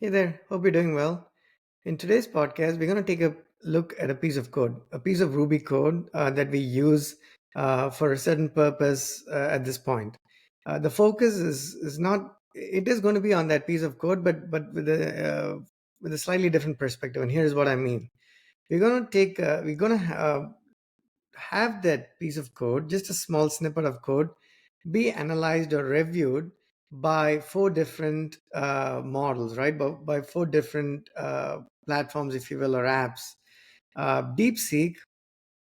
Hey there, hope you're doing well. In today's podcast, we're going to take a look at a piece of code, a piece of Ruby code that we use for a certain purpose at this point. The focus is not, it is going to be on that piece of code, but with a slightly different perspective. And here's what I mean. We're going to have that piece of code, just a small snippet of code, be analyzed or reviewed by four different models, right? By four different platforms, if you will, or apps. DeepSeek,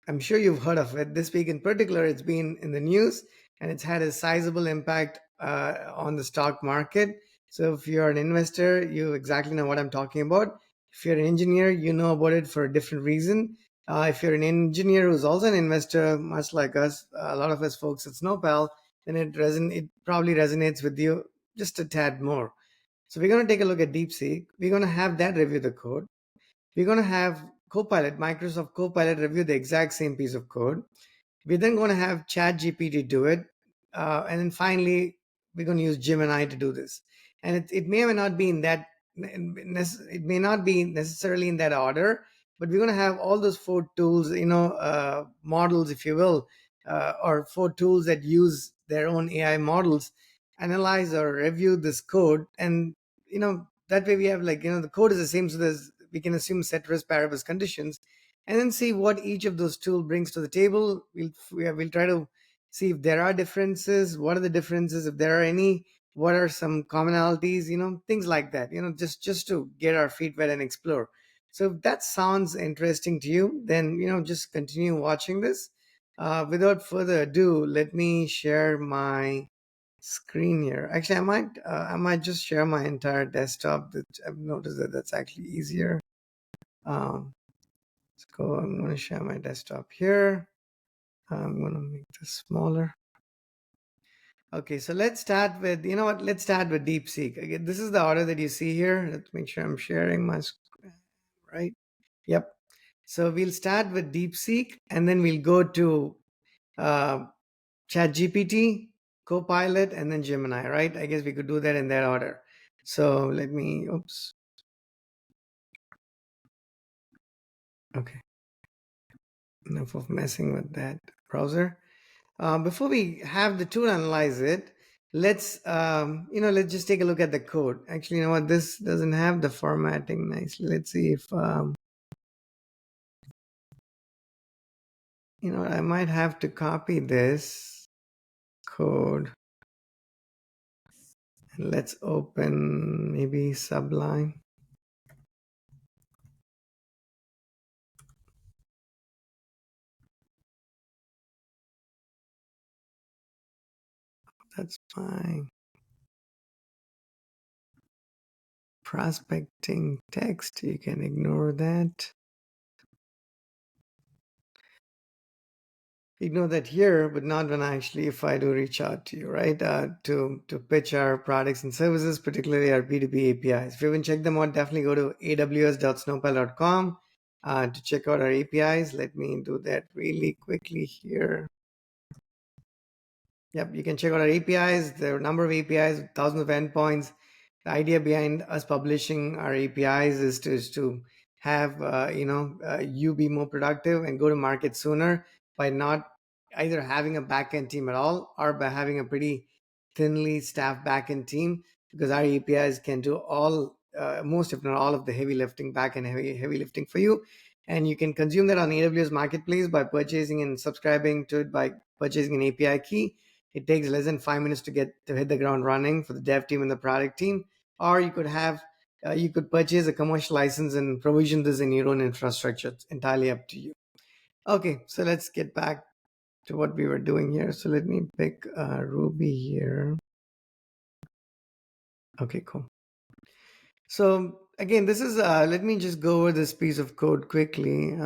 I'm sure you've heard of it. This week in particular, it's been in the news and it's had a sizable impact on the stock market. So if you're an investor, you exactly know what I'm talking about. If you're an engineer, you know about it for a different reason. If you're an engineer who's also an investor, much like us, a lot of us folks at Snowpal, then it probably resonates with you just a tad more. So we're going to take a look at DeepSeek. We're going to have that review the code. We're going to have Copilot, Microsoft Copilot review the exact same piece of code. We're then going to have ChatGPT do it. And then finally, we're going to use Gemini to do this. And it may or may not be in that, it may not be necessarily in that order, but we're going to have all those four tools, models, if you will, or four tools that use their own AI models, analyze or review this code. And, that way we have the code is the same. So we can assume ceteris paribus conditions and then see what each of those tools brings to the table. We'll try to see if there are differences. What are the differences? If there are any, what are some commonalities? Things like that. Just to get our feet wet and explore. So if that sounds interesting to you, then just continue watching this. Without further ado, let me share my screen here. Actually, I might just share my entire desktop. That I've noticed that that's actually easier. Um, let's go. I'm going to share my desktop here. I'm going to make this smaller. Okay, so let's start with, let's start with DeepSeek. Again, this is the order that you see here. Let's make sure I'm sharing my screen, right? Yep. So we'll start with DeepSeek and then we'll go to uh, ChatGPT, Copilot, and then Gemini, right? I guess we could do that in that order. So oops. Okay, enough of messing with that browser. Before we have the tool analyze it, let's just take a look at the code. Actually, you know what? This doesn't have the formatting nicely. Let's see if I might have to copy this code. And let's open maybe Sublime. That's fine. Prospecting text, you can ignore that. Ignore that here, but not when if I do reach out to you, right? To pitch our products and services, particularly our B2B APIs. If you haven't checked them out, definitely go to aws.snowpal.com to check out our APIs. Let me do that really quickly here. Yep, you can check out our APIs. There are a number of APIs, thousands of endpoints. The idea behind us publishing our APIs is to have you be more productive and go to market sooner by not either having a backend team at all or by having a pretty thinly staffed backend team, because our APIs can do all most if not all of the heavy lifting, backend heavy lifting for you, and you can consume that on AWS Marketplace by purchasing and subscribing to it by purchasing an API key. It takes less than 5 minutes to hit the ground running for the dev team and the product team. Or you could purchase a commercial license and provision this in your own infrastructure. It's entirely up to you. Okay, so let's get back to what we were doing here. So let me pick Ruby here. Okay, cool. So again, this is let me just go over this piece of code quickly.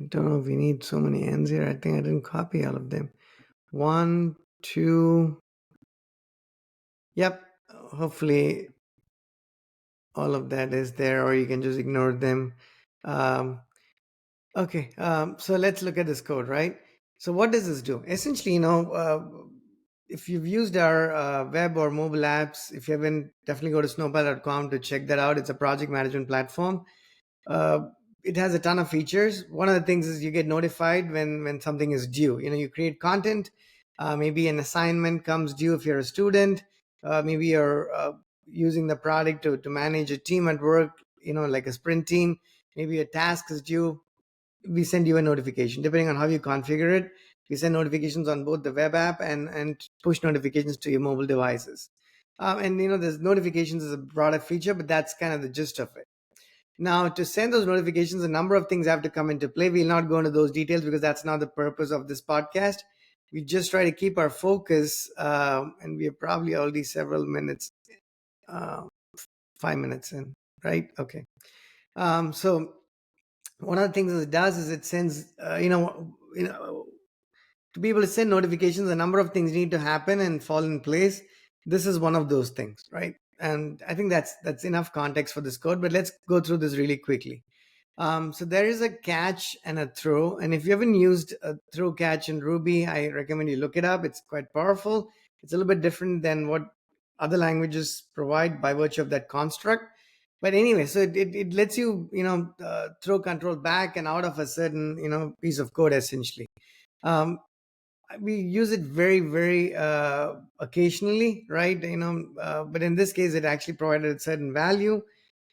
I don't know if we need so many ends here. I think I didn't copy all of them. 1, 2. Yep. Hopefully all of that is there, or you can just ignore them. Um, Okay, so let's look at this code, right? So what does this do? Essentially, if you've used our web or mobile apps, if you haven't, definitely go to snowpal.com to check that out. It's a project management platform. uh, it has a ton of features. One of the things is you get notified when something is due. You create content. Maybe an assignment comes due if you're a student. Maybe you're using the product to manage a team at work, like a sprint team. Maybe a task is due. We send you a notification depending on how you configure it. We send notifications on both the web app and push notifications to your mobile devices. And there's notifications is a product feature, but that's kind of the gist of it. Now, to send those notifications, a number of things have to come into play. We'll not go into those details because that's not the purpose of this podcast. We just try to keep our focus, and we are probably already several minutes, uh, 5 minutes in, right? Okay. So one of the things it does is it sends, to be able to send notifications, a number of things need to happen and fall in place. This is one of those things, right? And I think that's enough context for this code. But let's go through this really quickly. So there is a catch and a throw. And if you haven't used a throw catch in Ruby, I recommend you look it up. It's quite powerful. It's a little bit different than what other languages provide by virtue of that construct. But anyway, so it lets you, throw control back and out of a certain, piece of code essentially. Um, we use it very, very occasionally, right? But in this case it actually provided a certain value.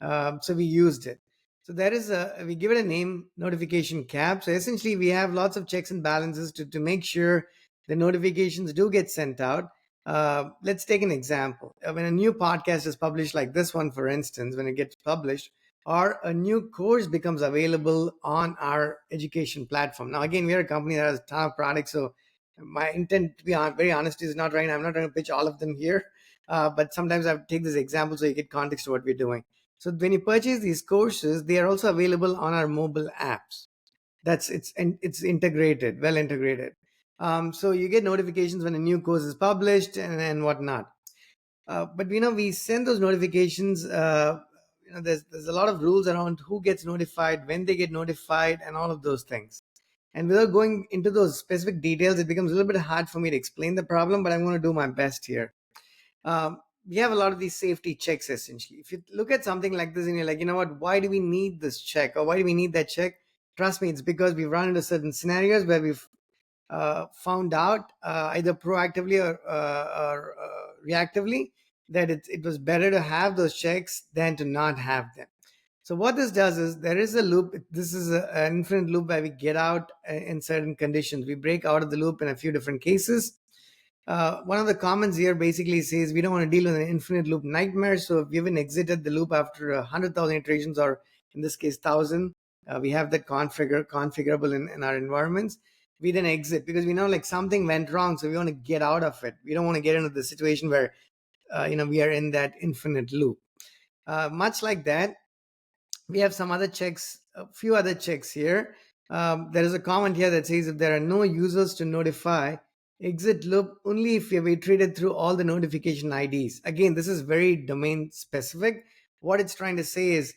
So we used it. So there is we give it a name, notification cap. So essentially we have lots of checks and balances to make sure the notifications do get sent out. Let's take an example. When a new podcast is published, like this one for instance, when it gets published, or a new course becomes available on our education platform. Now again, we are a company that has a ton of products, so my intent, to be very honest, is not right. I'm not trying to pitch all of them here, but sometimes I take this example so you get context to what we're doing. So when you purchase these courses, they are also available on our mobile apps. It's integrated, well integrated. So you get notifications when a new course is published and whatnot. But we send those notifications. There's a lot of rules around who gets notified, when they get notified, and all of those things. And without going into those specific details, it becomes a little bit hard for me to explain the problem, but I'm going to do my best here. We have a lot of these safety checks essentially. If you look at something like this and you're like, you know what, why do we need this check or why do we need that check? Trust me, it's because we've run into certain scenarios where we've found out either proactively or reactively that it was better to have those checks than to not have them. So what this does is there is a loop. This is an infinite loop where we get out in certain conditions. We break out of the loop in a few different cases. One of the comments here basically says we don't want to deal with an infinite loop nightmare. So if we haven't exited the loop after 100,000 iterations, or in this case 1,000, we have that configurable in our environments. We then exit because we know like something went wrong, so we want to get out of it. We don't want to get into the situation where we are in that infinite loop. Much like that, we have some other checks, a few other checks here. There is a comment here that says if there are no users to notify, exit loop only if you've iterated through all the notification IDs. Again, this is very domain specific. What it's trying to say is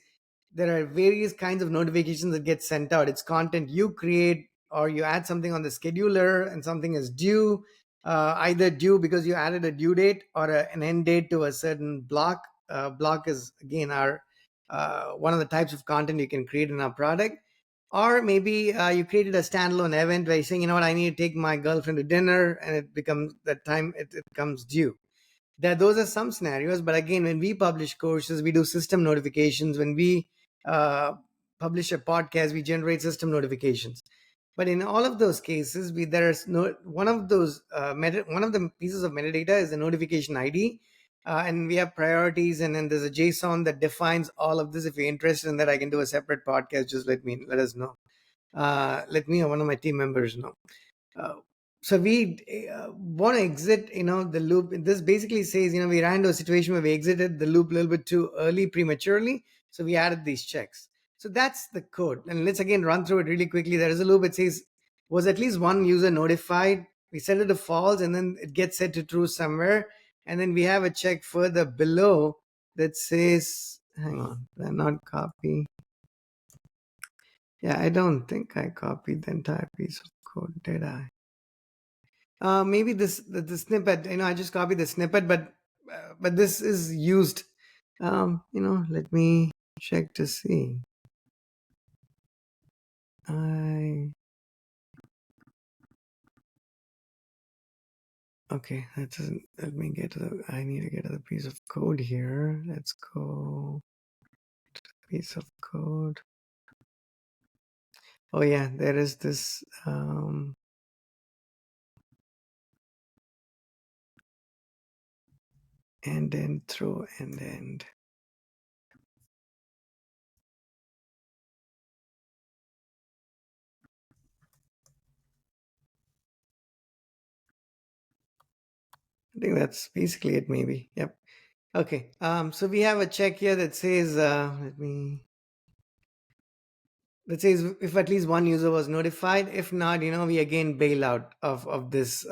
there are various kinds of notifications that get sent out. It's content you create, or you add something on the scheduler and something is due, either due because you added a due date or an end date to a certain block. Block is again our one of the types of content you can create in our product. Or maybe you created a standalone event where you're saying, you know what, I need to take my girlfriend to dinner, and it becomes that time it becomes due. Those are some scenarios, but again, when we publish courses, we do system notifications. When we uh, publish a podcast, we generate system notifications. But in all of those cases, there's no one of those one of the pieces of metadata is the notification ID, and we have priorities, and then there's a JSON that defines all of this. If you're interested in that, I can do a separate podcast. Just let us know. Let me or one of my team members know. Uh, so we want to exit, the loop. This basically says, we ran into a situation where we exited the loop a little bit too early, prematurely. So we added these checks. So that's the code. And let's again run through it really quickly. There is a loop. It says, was at least one user notified? We set it to false, and then it gets set to true somewhere. And then we have a check further below that says, hang on, not copy. Yeah, I don't think I copied the entire piece of code, did I? Maybe the snippet. I just copied the snippet, but this is used. Let me check to see. I Okay, that doesn't let me get to the. I need to get to the piece of code here. Let's go piece of code. Oh yeah, there is this. And then throw and end. I think that's basically it. Maybe. Yep. Okay. So we have a check here that says. That says if at least one user was notified. If not, we again bail out of this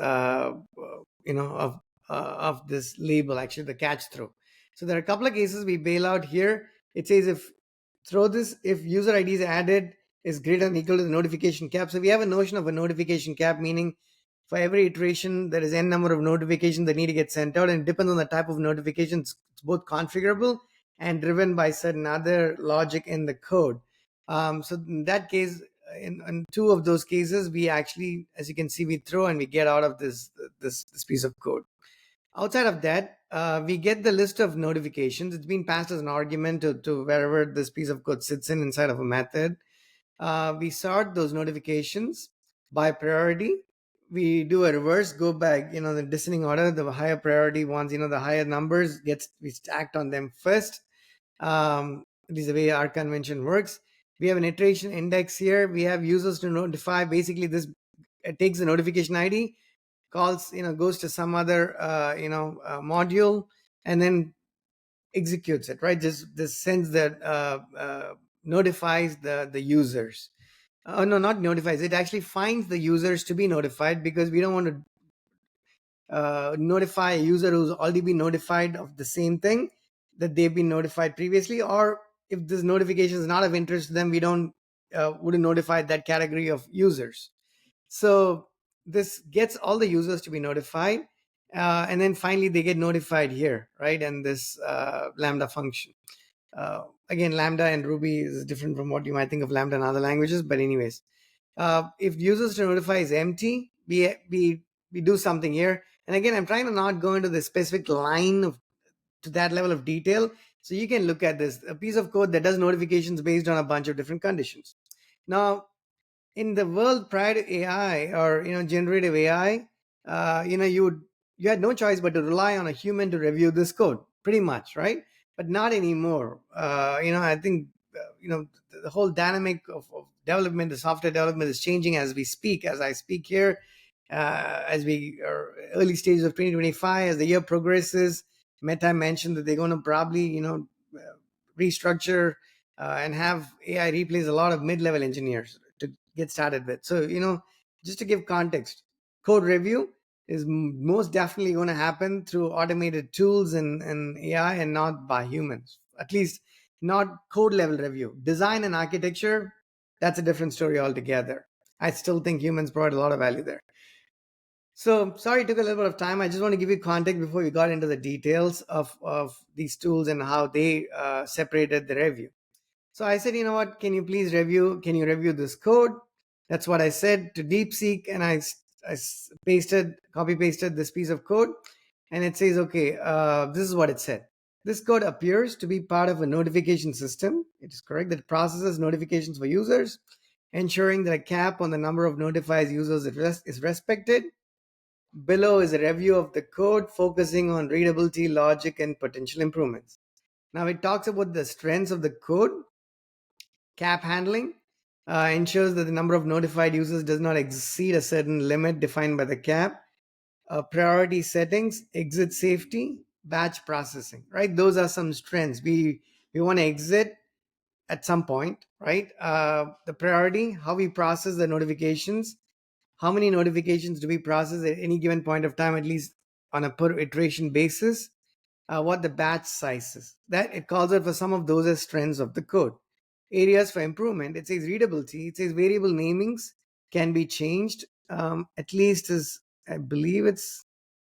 of this label, actually the catch throw. So there are a couple of cases we bail out here. It says if user id is added is greater than or equal to the notification cap. So we have a notion of a notification cap, meaning for every iteration there is n number of notifications that need to get sent out, and it depends on the type of notifications. It's both configurable and driven by certain other logic in the code. So in that case, in two of those cases, we actually, as you can see, we throw and we get out of this piece of code. Outside of that, we get the list of notifications. It's been passed as an argument to wherever this piece of code sits inside of a method. We sort those notifications by priority. We do a reverse go back, the descending order. The higher priority ones, the higher numbers we act on them first. This is the way our convention works. We have an iteration index here. We have users to notify. Basically, this it takes the notification ID, calls, goes to some other, module, and then executes it. Right? Just sends that notifies the users. No, not notifies. It actually finds the users to be notified, because we don't want to notify a user who's already been notified of the same thing that they've been notified previously, or if this notification is not of interest to them, we don't wouldn't notify that category of users. So this gets all the users to be notified, and then finally they get notified here, right? And this lambda function. Again, lambda and Ruby is different from what you might think of lambda in other languages, but anyways, if users to notify is empty, we do something here. And again, I'm trying to not go into the specific line of to that level of detail. So you can look at this, a piece of code that does notifications based on a bunch of different conditions. Now, in the world prior to AI, or generative AI, you had no choice but to rely on a human to review this code, pretty much, right? But not anymore. I think the whole dynamic of development, the software development, is changing as we speak. As I speak here, as we are early stages of 2025, as the year progresses, Meta mentioned that they're going to probably restructure and have AI replace a lot of mid-level engineers to get started with. So, just to give context, code review is most definitely going to happen through automated tools and AI, and not by humans, at least not code level review. Design and architecture, that's a different story altogether. I still think humans provide a lot of value there. So sorry it took a little bit of time. I just want to give you context before we got into the details of these tools and how they separated the review. So I said, what, can you review this code? That's what I said to DeepSeek, and I copy pasted this piece of code, and it says, okay, this is what it said. This code appears to be part of a notification system. It is correct that it processes notifications for users, ensuring that a cap on the number of notified users is respected. Below is a review of the code focusing on readability, logic, and potential improvements. Now it talks about the strengths of the code. Cap handling ensures that the number of notified users does not exceed a certain limit defined by the cap. Priority settings, exit safety, batch processing, right? Those are some strengths. We want to exit at some point, right? The priority, how we process the notifications, how many notifications do we process at any given point of time, at least on a per iteration basis. What the batch size is. That it calls out for some of those as strengths of the code. areas for improvement. It says readability. It says variable namings can be changed. At least is I believe it's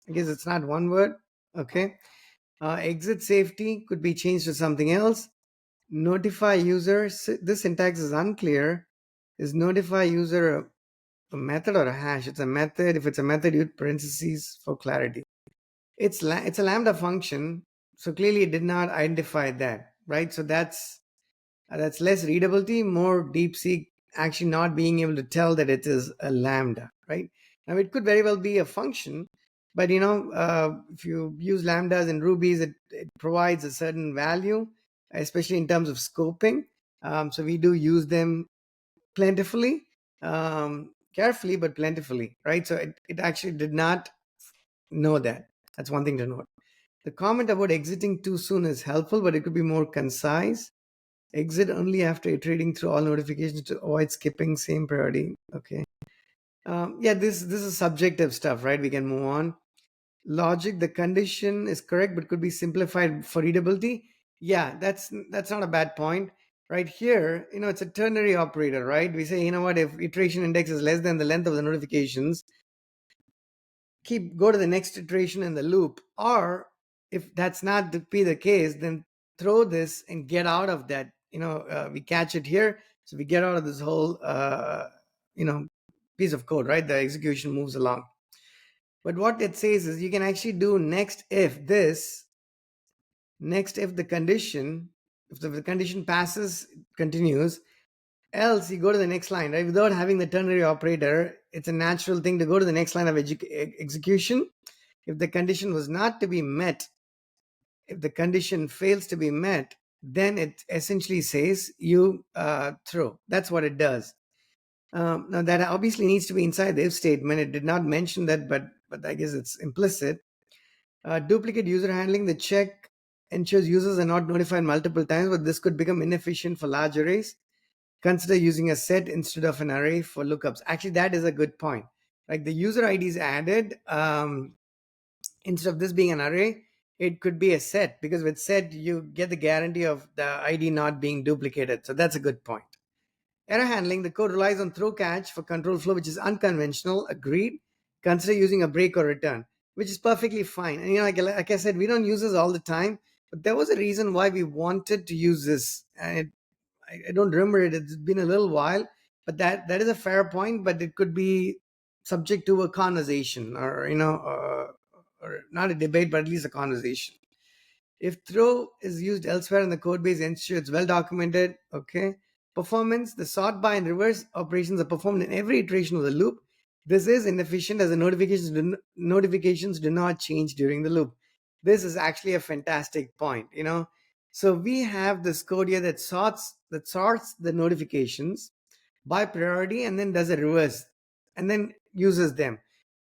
I guess it's not one word. Okay. Exit safety could be changed to something else. Notify user. This syntax is unclear. Is notify user a method or a hash? It's a method. If it's a method, use parentheses for clarity. It's a lambda function, so clearly it did not identify that, right? So that's less readability, more DeepSeek actually not being able to tell that it is a lambda, right? Now it could very well be a function, but if you use lambdas and rubies, it provides a certain value, especially in terms of scoping. So we do use them plentifully, carefully but plentifully, right? So it actually did not know that. That's one thing to note. The comment about exiting too soon is helpful, but it could be more concise. Exit only after iterating through all notifications to avoid skipping same priority. Okay. Yeah, this is subjective stuff, right? We can move on. Logic, the condition is correct, but could be simplified for readability. Yeah, that's not a bad point. Right here, it's a ternary operator, right? We say, what, if iteration index is less than the length of the notifications, go to the next iteration in the loop. Or if that's not to be the case, then throw this and get out of that. We catch it here, so we get out of this whole you know piece of code, right? The execution moves along. But what it says is you can actually do next if this, next if the condition, if the condition passes, continues, else you go to the next line, right? Without having the ternary operator, it's a natural thing to go to the next line of execution. If the condition was not to be met, if the condition fails to be met, then it essentially says you throw. That's what it does. Now that obviously needs to be inside the if statement. It did not mention that, but I guess it's implicit. Duplicate user handling. The check ensures users are not notified multiple times, but this could become inefficient for large arrays. Consider using a set instead of an array for lookups. Actually, that is a good point. Like the user ID is added. Instead of this being an array, it could be a set, because with set you get the guarantee of the ID not being duplicated. So that's a good point. Error handling, the code relies on throw catch for control flow, which is unconventional. Agreed. Consider using a break or return, which is perfectly fine. And like I said, we don't use this all the time, but there was a reason why we wanted to use this. And I don't remember it. It's been a little while, but that is a fair point. But it could be subject to a conversation, or or not a debate, but at least a conversation. If throw is used elsewhere in the code base, ensure it's well documented. Okay. Performance, the sort by and reverse operations are performed in every iteration of the loop. This is inefficient as the notifications do not change during the loop. This is actually a fantastic point. So we have this code here that sorts the notifications by priority and then does a reverse and then uses them.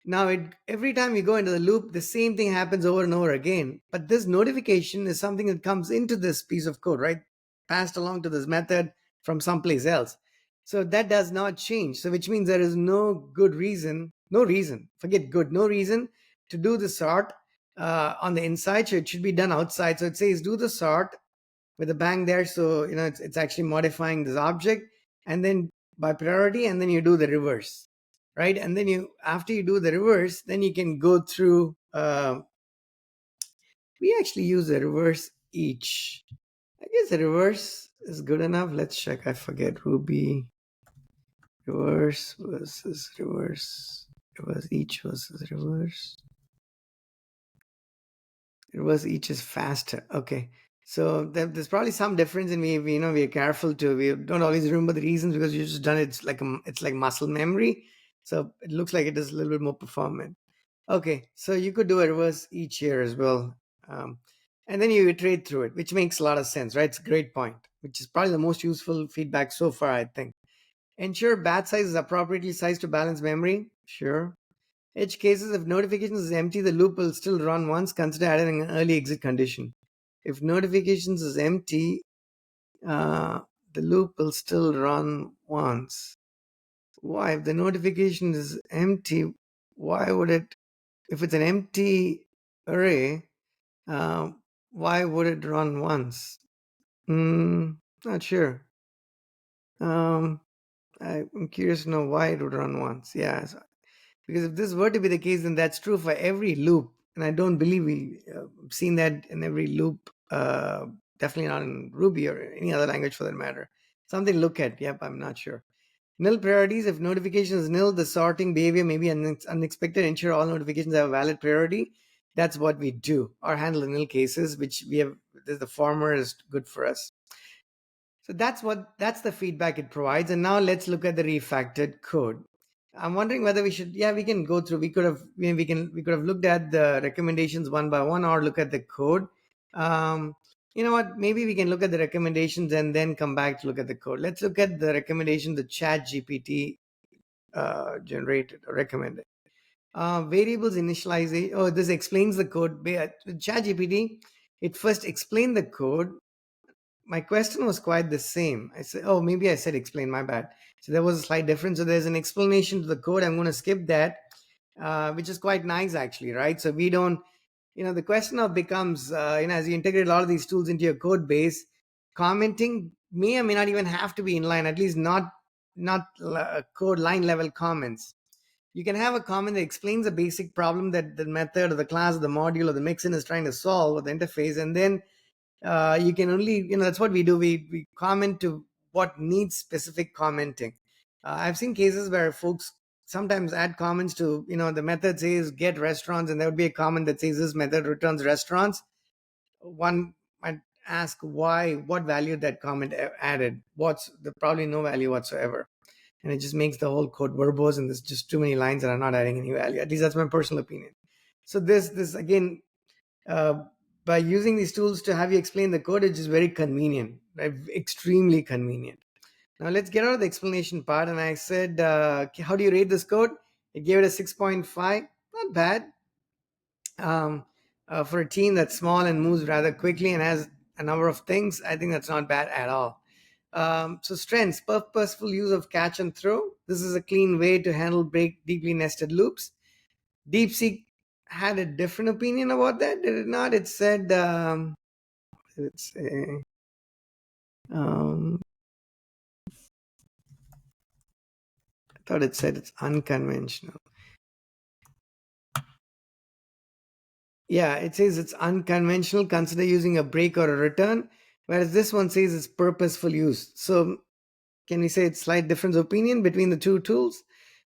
Now, every time you go into the loop, the same thing happens over and over again. But this notification is something that comes into this piece of code, right? Passed along to this method from someplace else. So that does not change. So which means there is no reason, forget good, no reason to do the sort on the inside. So it should be done outside. So it says do the sort with a bang there. So, it's actually modifying this object, and then by priority, and then you do the reverse, right? And then after you do the reverse, then you can go through. We actually use a reverse each. I guess the reverse is good enough. Let's check. I forget. Ruby reverse versus reverse. Reverse each versus reverse. Reverse each is faster. Okay. So there's probably some difference, and we are careful to, we don't always remember the reasons because you just done it. It's like muscle memory. So it looks like it is a little bit more performant. Okay. So you could do a reverse each here as well. And then you iterate through it, which makes a lot of sense, right? It's a great point, which is probably the most useful feedback so far, I think. Ensure batch size is appropriately sized to balance memory. Sure. Edge cases, if notifications is empty, the loop will still run once. Consider adding an early exit condition. If notifications is empty, uh, the loop will still run once. Why? If the notification is empty, why would it, if it's an empty array, uh, why would it run once? Not sure. Um, I'm curious to know why it would run once. Yeah, because if this were to be the case, then that's true for every loop, and I don't believe we seen that in every loop. Definitely not in Ruby or any other language for that matter. Something to look at. Yep, I'm not sure. Nil priorities. If notification is nil, the sorting behavior may be unexpected. Ensure all notifications have a valid priority. That's what we do, or handle the nil cases, which we have. The former is good for us. So that's the feedback it provides. And now let's look at the refactored code. I'm wondering whether we should, yeah, we can go through. We could have looked at the recommendations one by one, or look at the code. Um, you know what? Maybe we can look at the recommendations and then come back to look at the code. Let's look at the recommendation the ChatGPT generated or recommended. Variables initialization. Oh, this explains the code. ChatGPT, it first explained the code. My question was quite the same. I said, oh, maybe I said explain, my bad. So there was a slight difference. So there's an explanation to the code. I'm going to skip that, which is quite nice actually, right? So we don't, the question now becomes, as you integrate a lot of these tools into your code base, commenting may or may not even have to be inline, at least not code line level comments. You can have a comment that explains a basic problem that the method or the class or the module or the mixin is trying to solve, or the interface, and then you can only, that's what we do. We comment to what needs specific commenting. I've seen cases where folks sometimes add comments to, the method says get restaurants, and there would be a comment that says this method returns restaurants. One might ask why, what value that comment added. What's the, probably no value whatsoever. And it just makes the whole code verbose, and there's just too many lines that are not adding any value. At least that's my personal opinion. So this again, uh, by using these tools to have you explain the code, it's just very convenient, right? Extremely convenient. Now let's get out of the explanation part. And I said, how do you rate this code? It gave it a 6.5. Not bad. um, for a team that's small and moves rather quickly and has a number of things. I think that's not bad at all. So strengths: purposeful use of catch and throw. This is a clean way to handle break deeply nested loops. DeepSeek had a different opinion about that, did it not? It said, it's um, I thought it said it's unconventional. Yeah, it says it's unconventional. Consider using a break or a return, whereas this one says it's purposeful use. So can we say it's slight difference of opinion between the two tools?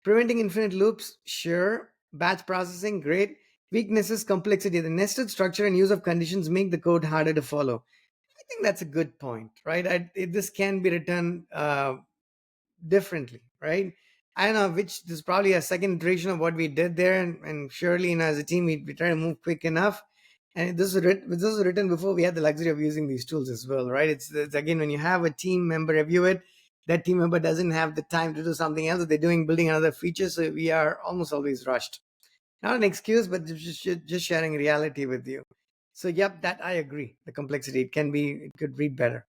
Preventing infinite loops, sure. Batch processing, great. Weaknesses: complexity. The nested structure and use of conditions make the code harder to follow. I think that's a good point, right? This can be written differently, right? I don't know which. This is probably a second iteration of what we did there, and surely, as a team, we try to move quick enough. And this was written before we had the luxury of using these tools as well, right? It's again, when you have a team member review it, that team member doesn't have the time to do something else. They're building another feature, so we are almost always rushed. Not an excuse, but just sharing reality with you. So, yep, that I agree. The complexity, it could read better.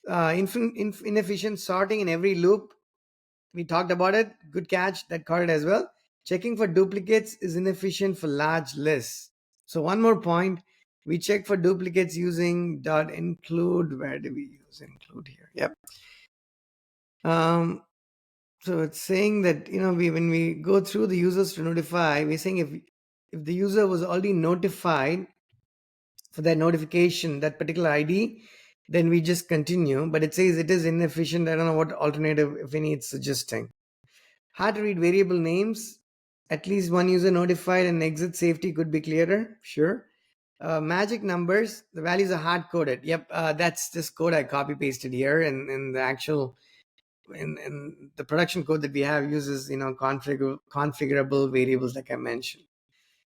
Inefficient sorting in every loop. We talked about it. Good catch. That caught it as well. Checking for duplicates is inefficient for large lists. So one more point. We check for duplicates using dot include. Where do we use include here? Yep. Um, so it's saying that, when we go through the users to notify, we're saying if the user was already notified for that notification, that particular ID, then we just continue. But it says it is inefficient. I don't know what alternative, if any, it's suggesting. Hard to read variable names. At least one user notified and exit safety could be clearer. Sure. Magic numbers. The values are hard coded. Yep. That's this code I copy pasted here, and in the actual in the production code that we have uses configurable variables like I mentioned.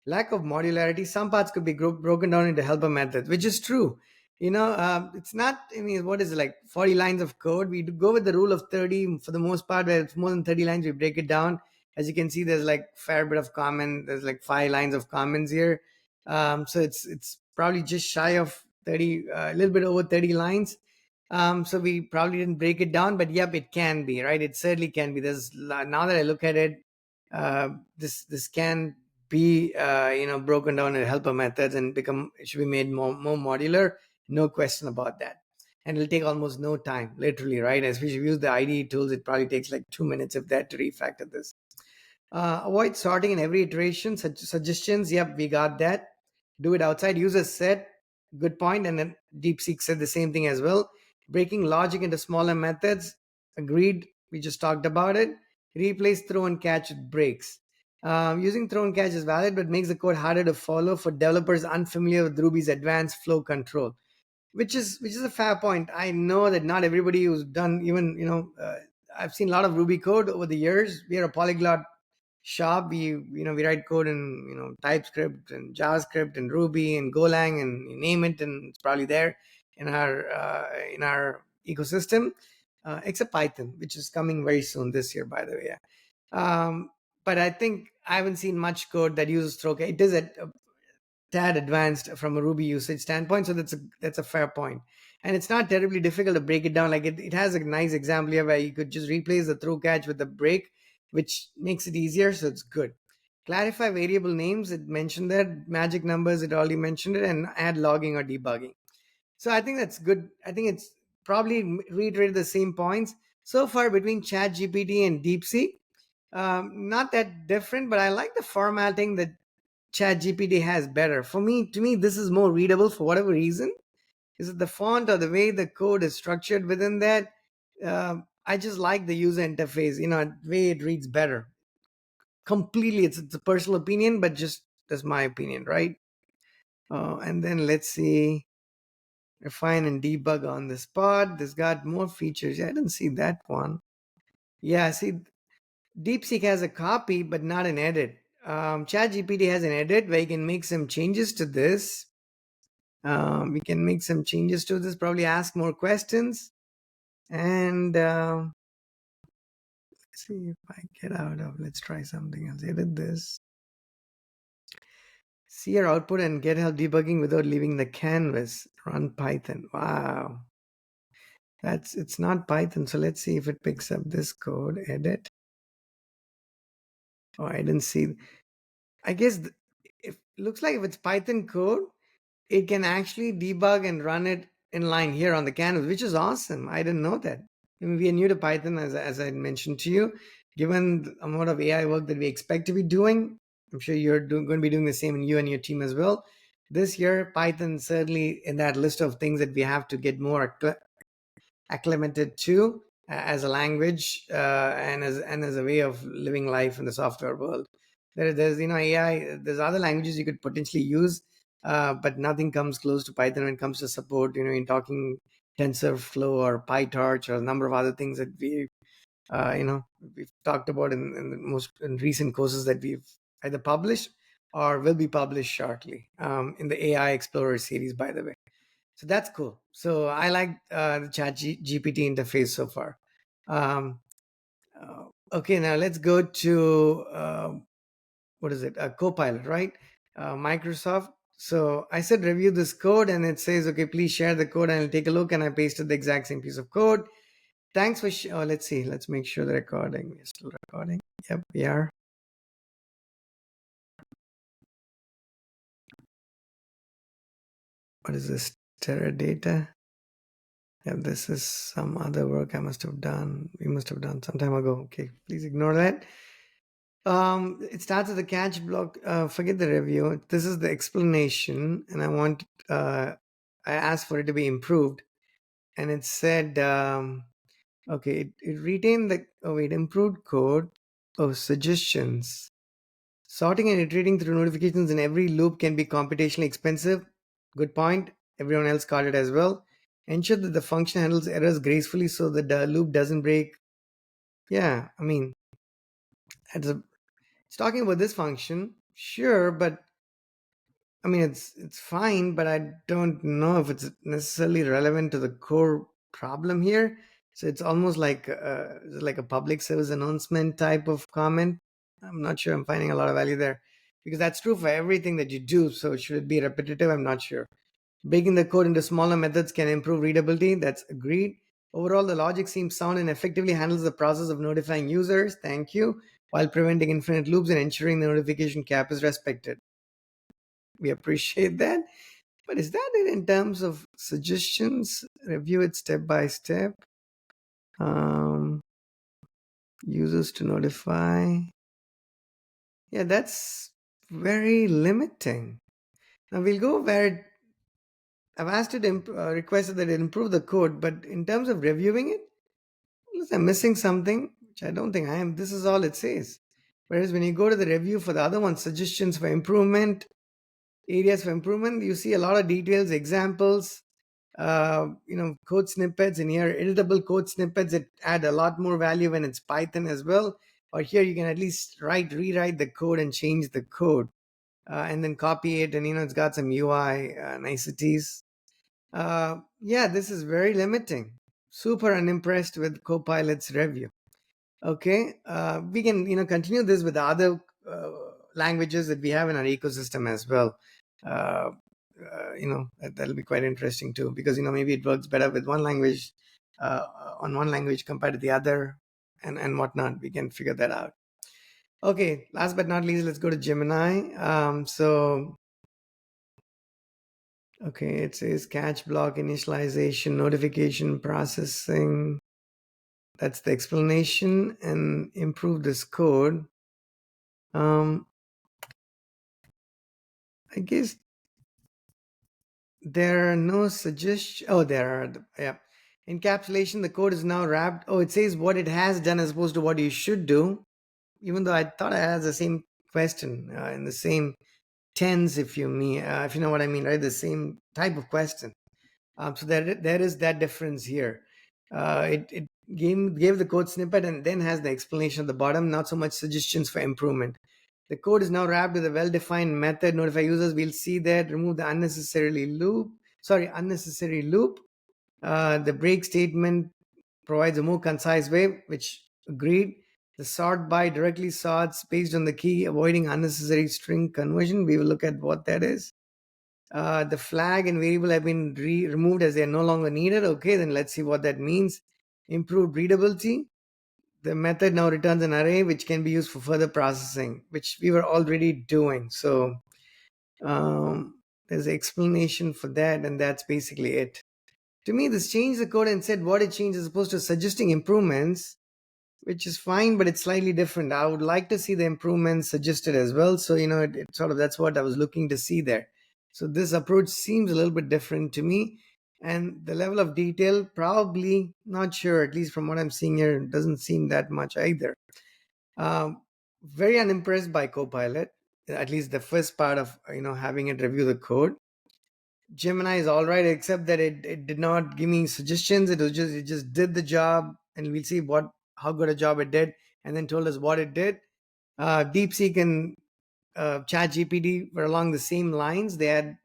Lack of modularity. Some parts could be broken down into helper methods, which is true. It's not, I mean, what is it, like 40 lines of code? We go with the rule of 30 for the most part. Where it's more than 30 lines, we break it down. As you can see, there's like fair bit of comment. There's like 5 lines of comments here. So it's probably just shy of 30, a little bit over 30 lines. So we probably didn't break it down, but yep, it can be, right? It certainly can be. Now that I look at it, this can be broken down into helper methods and it should be made more modular. No question about that. and it'll take almost no time, literally, right? Especially if you use the IDE tools, it probably takes like 2 minutes if that to refactor this. Avoid sorting in every iteration. Suggestions, yep, we got that. Do it outside. User set, good point. And then DeepSeek said the same thing as well. Breaking logic into smaller methods, agreed. We just talked about it. Replace throw and catch with breaks. Using throw and catch is valid, but makes the code harder to follow for developers unfamiliar with Ruby's advanced flow control, which is a fair point. I know that not everybody who's done even I've seen a lot of Ruby code over the years. We are a polyglot shop. We write code in TypeScript and JavaScript and Ruby and Golang, and you name it, and it's probably there in our ecosystem, except Python, which is coming very soon this year, by the way. Yeah. But I think I haven't seen much code that uses throw. It is a tad advanced from a Ruby usage standpoint. So that's a fair point. And it's not terribly difficult to break it down. Like it has a nice example here where you could just replace the throw catch with the break, which makes it easier. So it's good. Clarify variable names. It mentioned that. Magic numbers, it already mentioned it. And add logging or debugging. So I think that's good. I think it's probably reiterated the same points. So far between ChatGPT and DeepSeek, not that different, but I like the formatting that ChatGPT has better. To me, this is more readable for whatever reason. Is it the font or the way the code is structured within that? I just like the user interface, the way it reads better. Completely, it's a personal opinion, but just that's my opinion, right? And then let's see, refine and debug on the spot. This got more features. Yeah, I didn't see that one. Yeah, see, DeepSeek has a copy, but not an edit. ChatGPT has an edit where you can make some changes to this. We can make some changes to this, probably ask more questions. And let's see if I get out of, let's try something else. Edit this. See your output and get help debugging without leaving the canvas. Run Python. Wow. It's not Python. So let's see if it picks up this code. Edit. Oh, I didn't see. I guess if looks like if it's Python code, it can actually debug and run it in line here on the canvas, which is awesome. I didn't know that. I mean, we are new to Python, as I mentioned to you. Given the amount of AI work that we expect to be doing, I'm sure you're going to be doing the same, and you and your team as well. This year, Python certainly in that list of things that we have to get more acclimated to as a language, and as a way of living life in the software world. There's AI. There's other languages you could potentially use, but nothing comes close to Python when it comes to support. In talking TensorFlow or PyTorch or a number of other things that we've talked about in the most in recent courses that we've either published or will be published shortly, in the AI Explorer series, by the way. So that's cool. So I like the Chat GPT interface so far. Um, okay, now let's go to what is it? CoPilot, right? Microsoft. So I said review this code, and it says, okay, please share the code, and I'll take a look. And I pasted the exact same piece of code. Thanks for. Let's see. Let's make sure the recording. We're still recording. Yep, we are. What is this? Teradata. Yeah, this is some other work I must have done. We must have done some time ago. Okay, please ignore that. It starts with the catch block. Forget the review. This is the explanation, and I asked for it to be improved, and it said, okay, it retained improved code. Oh, suggestions. Sorting and iterating through notifications in every loop can be computationally expensive. Good point. Everyone else caught it as well. Ensure that the function handles errors gracefully so that the loop doesn't break. Yeah, I mean, it's talking about this function, sure, but I mean, it's fine, but I don't know if it's necessarily relevant to the core problem here. So it's almost like a public service announcement type of comment. I'm not sure I'm finding a lot of value there, because that's true for everything that you do. So should it be repetitive? I'm not sure. Breaking the code into smaller methods can improve readability. That's agreed. Overall, the logic seems sound and effectively handles the process of notifying users. Thank you. While preventing infinite loops and ensuring the notification cap is respected. We appreciate that. But is that it in terms of suggestions? Review it step by step. Um, Users to notify. Yeah, that's very limiting. Now we'll go where I've asked it, requested that it improve the code, but in terms of reviewing it, unless I'm missing something, which I don't think I am. This is all it says. Whereas when you go to the review for the other one, suggestions for improvement, areas for improvement, you see a lot of details, examples, code snippets. In here, editable code snippets that add a lot more value when it's Python as well. Or here you can at least rewrite the code and change the code, and then copy it, and it's got some UI niceties. Yeah, this is very limiting. Super unimpressed with Copilot's review. Okay, we can continue this with the other languages that we have in our ecosystem as well. Uh, that'll be quite interesting too, because maybe it works better with one language, uh, on one language compared to the other, and whatnot. We can figure that out. Okay, last but not least, let's go to Gemini. Okay, it says catch block initialization, notification processing. That's the explanation, and improve this code. I guess there are no suggestions. Oh, there are. Yeah. Encapsulation, the code is now wrapped. Oh, it says what it has done as opposed to what you should do. Even though I thought I had the same question in the same tense, if you know what I mean, right? The same type of question. So there is that difference here. It gave the code snippet and then has the explanation at the bottom, not so much suggestions for improvement. The code is now wrapped with a well-defined method. Notify users. We'll see that. Remove the unnecessary loop. The break statement provides a more concise way, which agreed. The sort by directly sorts based on the key, avoiding unnecessary string conversion. We will look at what that is. The flag and variable have been removed as they are no longer needed. Okay, then let's see what that means. Improved readability. The method now returns an array which can be used for further processing, which we were already doing. So there's an explanation for that, and that's basically it. To me, this changed the code and said what it changed as opposed to suggesting improvements, which is fine, but it's slightly different. I would like to see the improvements suggested as well. So, it sort of, that's what I was looking to see there. So this approach seems a little bit different to me. And the level of detail, probably not sure, at least from what I'm seeing here, doesn't seem that much either. Very unimpressed by Copilot, at least the first part of, having it review the code. Gemini is all right, except that it did not give me suggestions. It just did the job, and we'll see how good a job it did, and then told us what it did. DeepSeek and ChatGPT were along the same lines. They had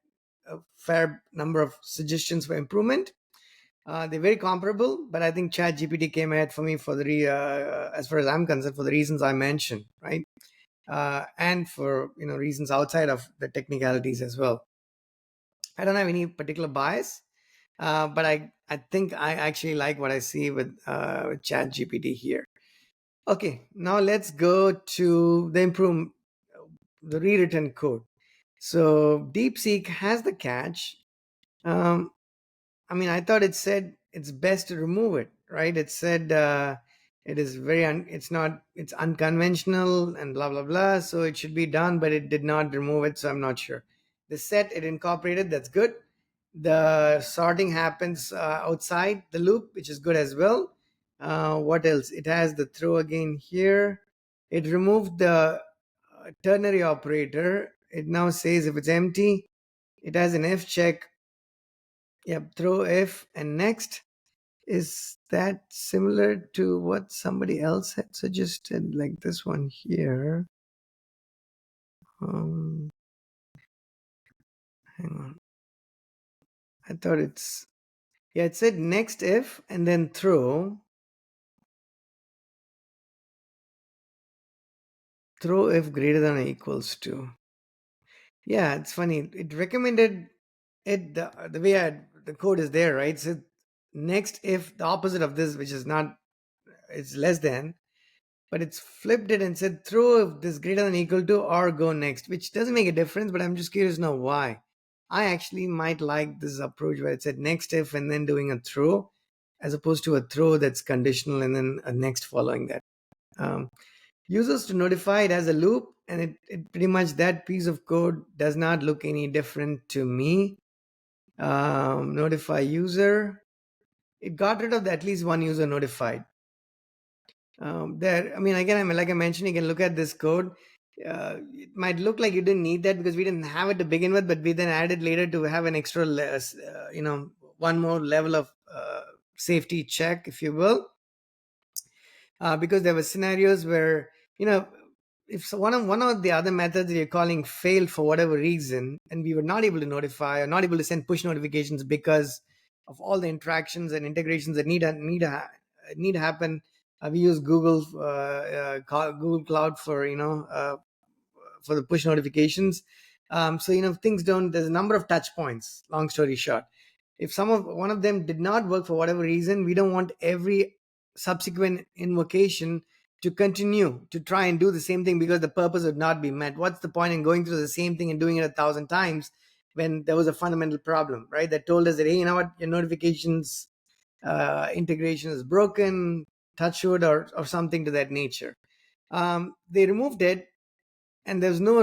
a fair number of suggestions for improvement. They're very comparable, but I think ChatGPT came ahead for me for as far as I'm concerned, for the reasons I mentioned, right? And for reasons outside of the technicalities as well. I don't have any particular bias, but I think I actually like what I see with ChatGPT here. Okay, now let's go to the rewritten code. So DeepSeek has the catch. Um, I thought it said it's best to remove it, right? It said it is it's unconventional and blah blah blah. So it should be done, but it did not remove it. So I'm not sure. The set it incorporated, that's good. The sorting happens outside the loop, which is good as well. What else? It has the throw again here. It removed the ternary operator. It now says if it's empty, it has an F check. Yep, throw F and next. Is that similar to what somebody else had suggested, like this one here? Hang on. I thought it said next if and then throw if greater than or equals to. Yeah, it's funny. It recommended it the way the code is there, right? So next if the opposite of this, which is not, it's less than, but it's flipped it and said throw if this greater than equal to or go next, which doesn't make a difference, but I'm just curious now why. I actually might like this approach where it said next if and then doing a throw, as opposed to a throw that's conditional and then a next following that. Um, Users to notify it as a loop, and it pretty much, that piece of code does not look any different to me. Notify user, it got rid of the at least one user notified. There, I mean, again, like I mentioned, you can look at this code. It might look like you didn't need that because we didn't have it to begin with, but we then added later to have an extra, one more level of safety check, if you will, because there were scenarios where, if one of the other methods that you're calling failed for whatever reason, and we were not able to notify or not able to send push notifications because of all the interactions and integrations that need to happen. We use Google Cloud for for the push notifications. So things don't. There's a number of touch points. Long story short, if one of them did not work for whatever reason, we don't want every subsequent invocation to continue to try and do the same thing because the purpose would not be met. What's the point in going through the same thing and doing it 1,000 times when there was a fundamental problem, right? That told us that, hey, you know what, your notifications integration is broken, touch wood, or something to that nature. They removed it, and there's no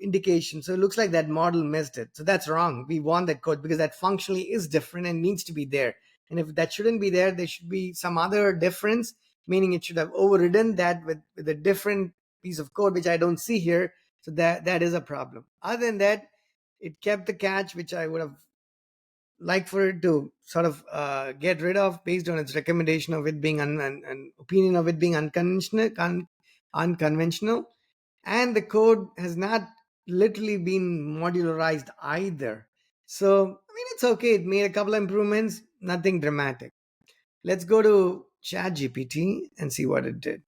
indication, so it looks like that model missed it. So that's wrong. We want that code because that functionally is different and needs to be there. And if that shouldn't be there, there should be some other difference, meaning it should have overridden that with a different piece of code, which I don't see here. So that is a problem. Other than that, it kept the catch, which I would have liked for it to sort of get rid of based on its recommendation of it being an opinion of it being unconventional. And the code has not literally been modularized either. So I mean, it's okay, it made a couple of improvements, nothing dramatic. Let's go to ChatGPT and see what it did.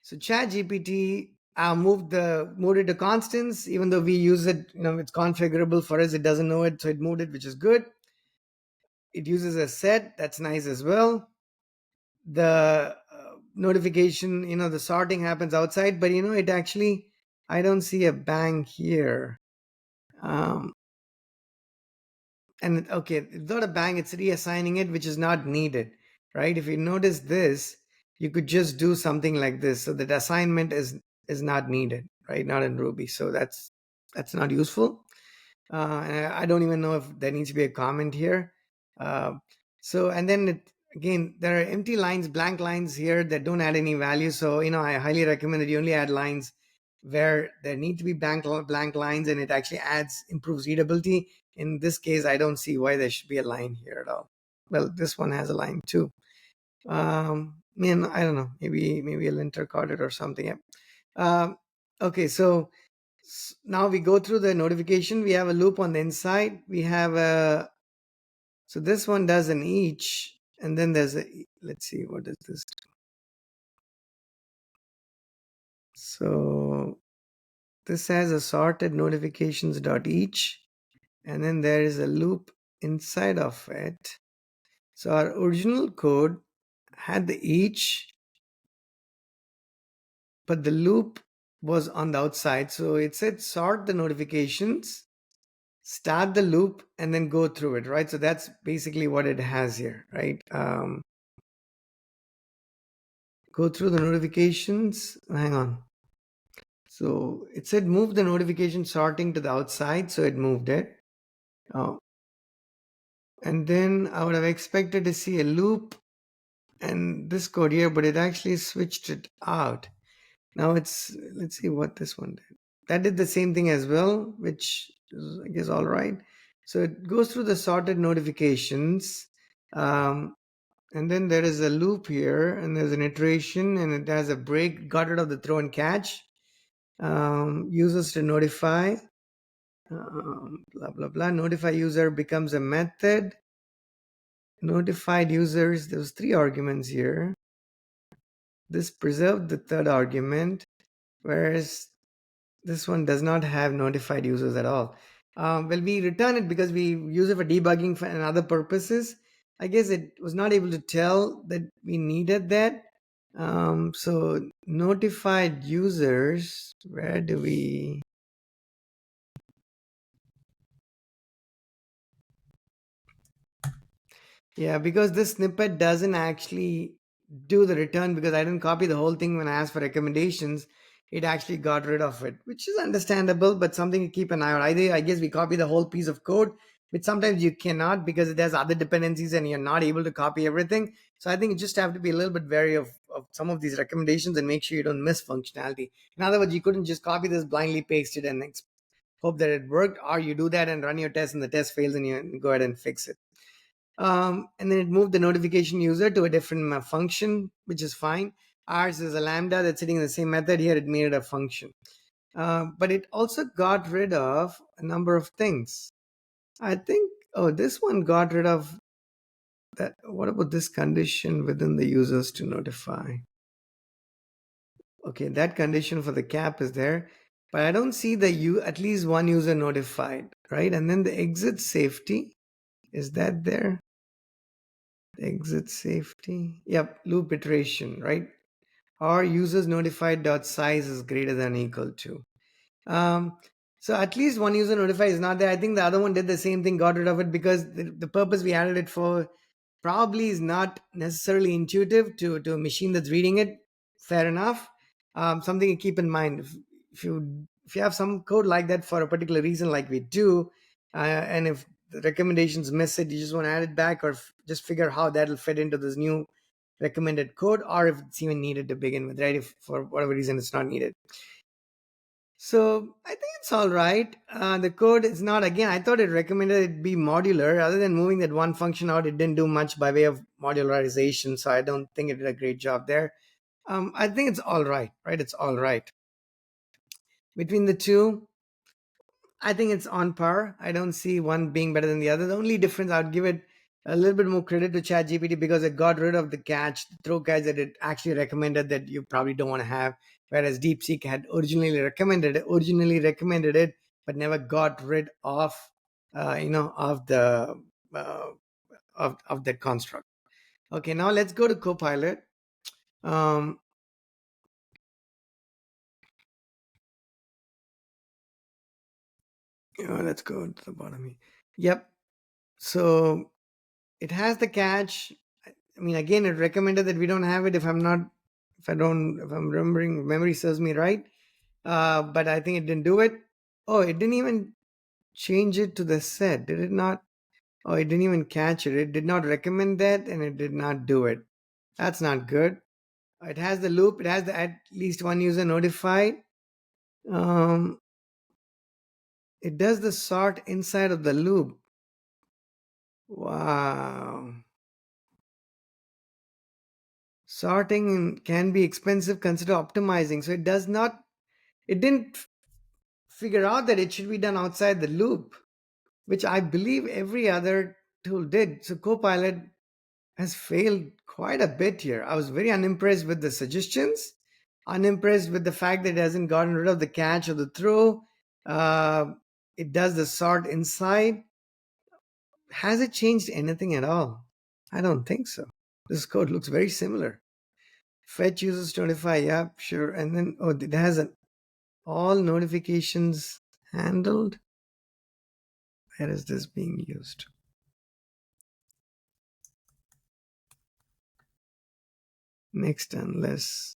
So ChatGPT moved it to constants, even though we use it, it's configurable for us, it doesn't know it, so it moved it, which is good. It uses a set, that's nice as well. The notification, the sorting happens outside, but it actually, I don't see a bang here. um and okay, it's not a bang, it's reassigning it, which is not needed, right? If you notice this, you could just do something like this, so that assignment is not needed, right? Not in Ruby, so that's not useful. And I don't even know if there needs to be a comment here. Uh, so, and then again, there are empty lines, blank lines here that don't add any value. So, I highly recommend that you only add lines where there need to be blank lines, and it actually improves readability. In this case, I don't see why there should be a line here at all. Well, this one has a line too. I don't know, maybe a linter caught it or something. Yeah. Okay, so now we go through the notification. We have a loop on the inside. We have so this one does an each, and then there's let's see, what is this? So this has a sorted notifications dot each, and then there is a loop inside of it. So our original code had the each, but the loop was on the outside. So it said sort the notifications, start the loop, and then go through it, right? So that's basically what it has here, right? Go through the notifications. Hang on. So it said move the notification sorting to the outside, so it moved it. Oh. And then I would have expected to see a loop and this code here, but it actually switched it out. Now let's see what this one did. That did the same thing as well, which is, I guess, all right. So it goes through the sorted notifications. And then there is a loop here, and there's an iteration, and it has a break, got rid of the throw and catch. Users to notify, blah, blah, blah. Notify user becomes a method. Notified users, there's 3 arguments here. This preserved the third argument, whereas this one does not have notified users at all. Well, we return it because we use it for debugging and other purposes. I guess it was not able to tell that we needed that. So notified users, where do we? Yeah, because this snippet doesn't actually do the return because I didn't copy the whole thing when I asked for recommendations. It actually got rid of it, which is understandable, but something to keep an eye on. Either I guess we copy the whole piece of code, but sometimes you cannot because it has other dependencies and you're not able to copy everything. So I think you just have to be a little bit wary of some of these recommendations and make sure you don't miss functionality. In other words, you couldn't just copy this, blindly paste it, and hope that it worked, or you do that and run your test and the test fails and you go ahead and fix it. And then it moved the notification user to a different function, which is fine. Ours is a lambda that's sitting in the same method. Here it made it a function. But it also got rid of a number of things. I think, oh, this one got rid of that. What about this condition within the users to notify? Okay, that condition for the cap is there, but I don't see the at least one user notified, right? And then the exit safety, is that there? Exit safety. Yep, loop iteration, right? Or users notified dot size is greater than or equal to. Um, so at least one user notified is not there. I think the other one did the same thing, got rid of it because the purpose we added it for probably is not necessarily intuitive to a machine that's reading it. Fair enough. Something to keep in mind. If you have some code like that for a particular reason, like we do, and if the recommendations miss it, you just want to add it back, or just figure how that'll fit into this new recommended code, or if it's even needed to begin with, right? If for whatever reason it's not needed. So I think it's all right. The code is not, again, I thought it recommended it be modular. Other than moving that one function out, it didn't do much by way of modularization. So I don't think it did a great job there. I think it's all right, right? It's all right. Between the two, I think it's on par. I don't see one being better than the other. The only difference, I'd give it a little bit more credit to ChatGPT because it got rid of the catch, the throw catch that it actually recommended that you probably don't want to have. Whereas DeepSeek had originally recommended it, but never got rid of, of the uh, of that construct. Okay, now let's go to CoPilot. Um, let's go to the bottom here. Yep. So it has the catch. I mean, again, it recommended that we don't have it if I'm remembering, if memory serves me right. But I think it didn't do it. Oh, it didn't even change it to the set, did it not? Oh, it didn't even catch it. It did not recommend that and it did not do it. That's not good. It has the loop, it has the at least one user notified. Um, it does the sort inside of the loop. Wow. Sorting can be expensive, consider optimizing. So it didn't figure out that it should be done outside the loop, which I believe every other tool did. So Copilot has failed quite a bit here. I was very unimpressed with the suggestions, unimpressed with the fact that it hasn't gotten rid of the catch or the throw. Uh, it does the sort inside. Has it changed anything at all? I don't think so. This code looks very similar. Fetch users notify, yeah, sure. And then, oh, it has an all notifications handled. Where is this being used? Next, unless.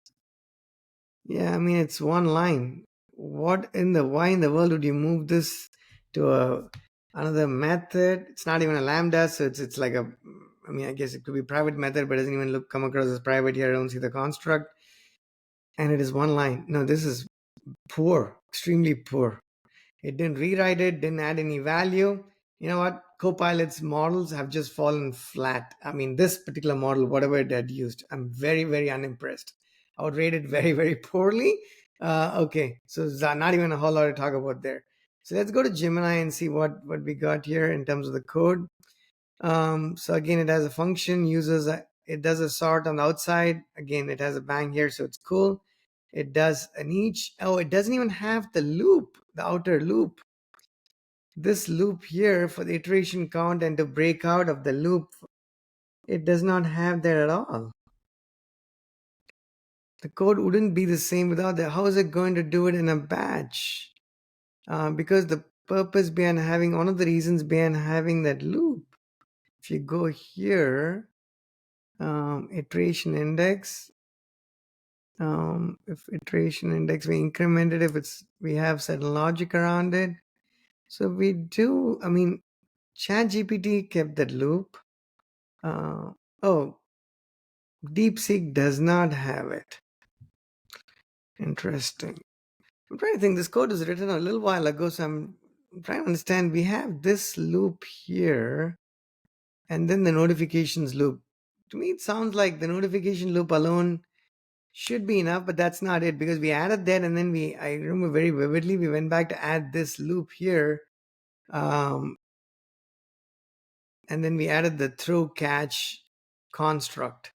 Yeah, I mean, it's one line. Why in the world would you move this to another method? It's not even a lambda, so it's like a, I mean, I guess it could be private method, but it doesn't even come across as private here. I don't see the construct. And it is one line. No, this is poor, extremely poor. It didn't rewrite it, didn't add any value. You know what? Copilot's models have just fallen flat. I mean, this particular model, whatever it had used, I'm very, very unimpressed. I would rate it very, very poorly. Okay, so there's not even a whole lot to talk about there. So let's go to Gemini and see what we got here in terms of the code. So again, it has a function, it does a sort on the outside. Again, it has a bang here, so it's cool. It does an each. Oh, it doesn't even have the loop, the outer loop. This loop here for the iteration count and to break out of the loop, it does not have that at all. The code wouldn't be the same without that. How is it going to do it in a batch? Because the purpose behind having, one of the reasons behind having that loop If you go here, iteration index, if iteration index we increment it, if it's we have certain logic around it. So we do, I mean, ChatGPT kept that loop. Oh, DeepSeek does not have it. Interesting. I'm trying to think. This code was written a little while ago, so I'm trying to understand. We have this loop here, and then the notifications loop. To me, it sounds like the notification loop alone should be enough, but that's not it because we added that, and then I remember very vividly, we went back to add this loop here, um, and then we added the throw catch construct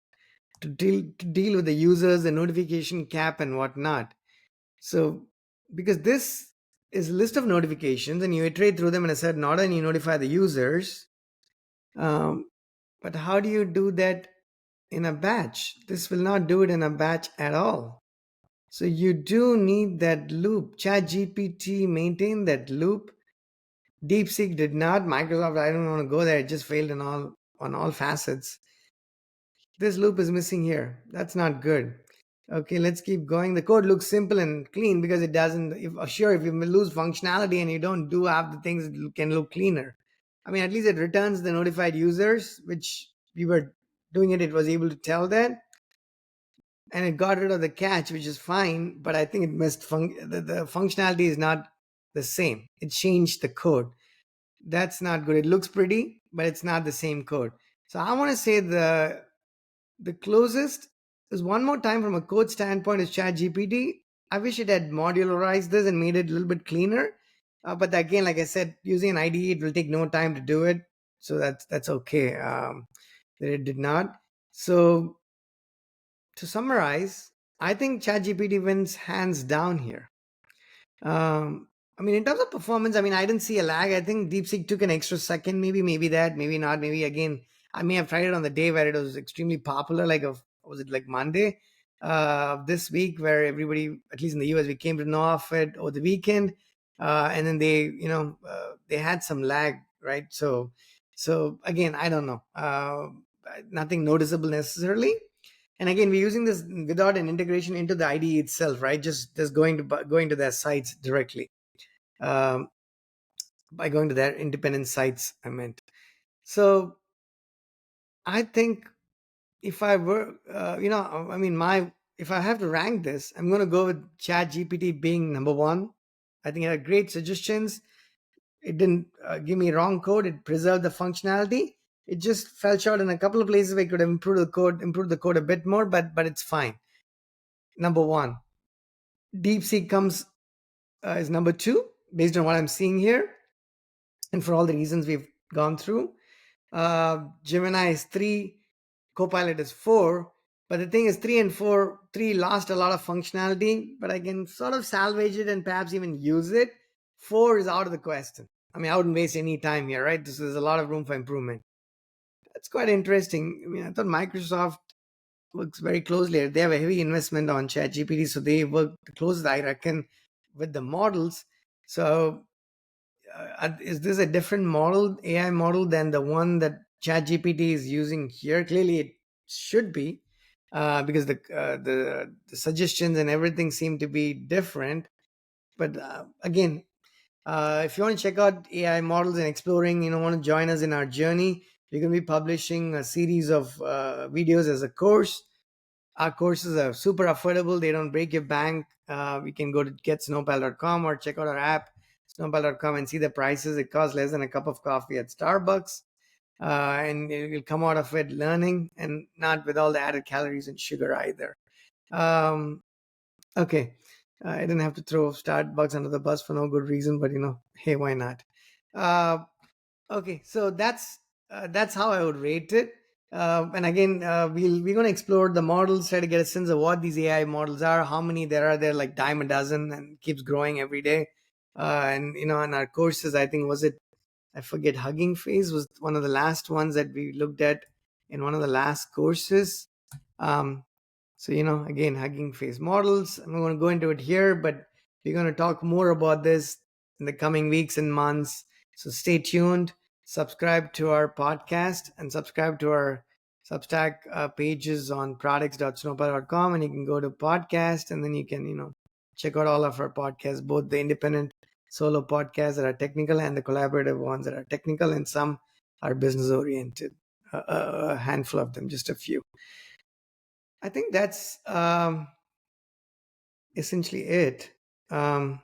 to deal with the users, the notification cap, and whatnot. So, because this is a list of notifications and you iterate through them in a certain order and you notify the users. Um, but how do you do that in a batch? This will not do it in a batch at all. So you do need that loop. ChatGPT maintained that loop. DeepSeek did not. Microsoft, I don't want to go there. It just failed on all facets. This loop is missing here. That's not good. Okay, let's keep going. The code looks simple and clean because it doesn't. If you lose functionality and you don't do half the things, it can look cleaner. I mean, at least it returns the notified users, which we were doing it. It was able to tell that, and it got rid of the catch, which is fine. But I think it missed the functionality is not the same. It changed the code. That's not good. It looks pretty, but it's not the same code. So I want to say the closest is one more time from a code standpoint is ChatGPT. I wish it had modularized this and made it a little bit cleaner. But again, like I said, using an IDE, it will take no time to do it. So that's okay that it did not. So to summarize, I think ChatGPT wins hands down here. Um, I mean, in terms of performance, I mean, I didn't see a lag. I think DeepSeek took an extra second, maybe that, maybe not, maybe again. I may have tried it on the day where it was extremely popular, was it like Monday this week, where everybody, at least in the US, we came to know of it over the weekend, and then they had some lag, right? So again, I don't know, nothing noticeable necessarily. And again, we're using this without an integration into the IDE itself, right? Just going to their sites directly, um, by going to their independent sites. I meant. So I think if I were, I mean, my if I have to rank this, I'm going to go with ChatGPT being number one. I think it had great suggestions. It didn't give me wrong code. It preserved the functionality. It just fell short in a couple of places where I could have improved the code a bit more, but it's fine. Number one. DeepSeek comes is number two, based on what I'm seeing here, and for all the reasons we've gone through. Gemini is three, CoPilot is four. But the thing is, three lost a lot of functionality, but I can sort of salvage it and perhaps even use it. Four is out of the question. I mean, I wouldn't waste any time here, right? There's a lot of room for improvement. That's quite interesting. I mean, I thought Microsoft works very closely. They have a heavy investment on ChatGPT, so they work the closest, I reckon, with the models. So, is this a different model, AI model, than the one that ChatGPT is using here? Clearly, it should be, because the suggestions and everything seem to be different. But again, if you want to check out AI models and exploring, want to join us in our journey, we're going to be publishing a series of videos as a course. Our courses are super affordable. They don't break your bank. You can go to getsnowpal.com or check out our app, snowpal.com, and see the prices. It costs less than a cup of coffee at Starbucks. And you'll come out of it learning and not with all the added calories and sugar either. Okay. I didn't have to throw Starbucks under the bus for no good reason, but hey, why not? Okay, so that's how I would rate it. And again, we're going to explore the models, try to get a sense of what these AI models are, how many there are. There like dime a dozen, and keeps growing every day. And in our courses, I think I forget, Hugging Face was one of the last ones that we looked at in one of the last courses. So again, Hugging Face models. I'm not going to go into it here, but we're going to talk more about this in the coming weeks and months. So stay tuned. subscribe to our podcast and subscribe to our Substack pages on products.snowplow.com, and you can go to podcast, and then you can, check out all of our podcasts, both the independent solo podcasts that are technical and the collaborative ones that are technical, and some are business oriented. A handful of them, just a few. I think that's essentially it. Um,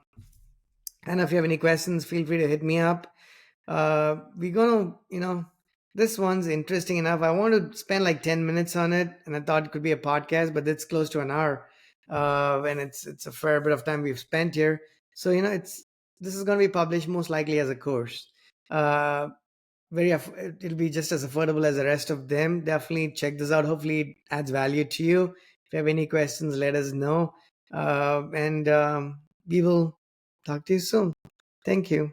and if you have any questions, feel free to hit me up. We're gonna, this one's interesting enough. I want to spend like 10 minutes on it, and I thought it could be a podcast, but it's close to an hour. And it's a fair bit of time we've spent here. So, this is gonna be published most likely as a course. Uh, it'll be just as affordable as the rest of them. Definitely check this out. Hopefully it adds value to you. If you have any questions, let us know. And we will talk to you soon. Thank you.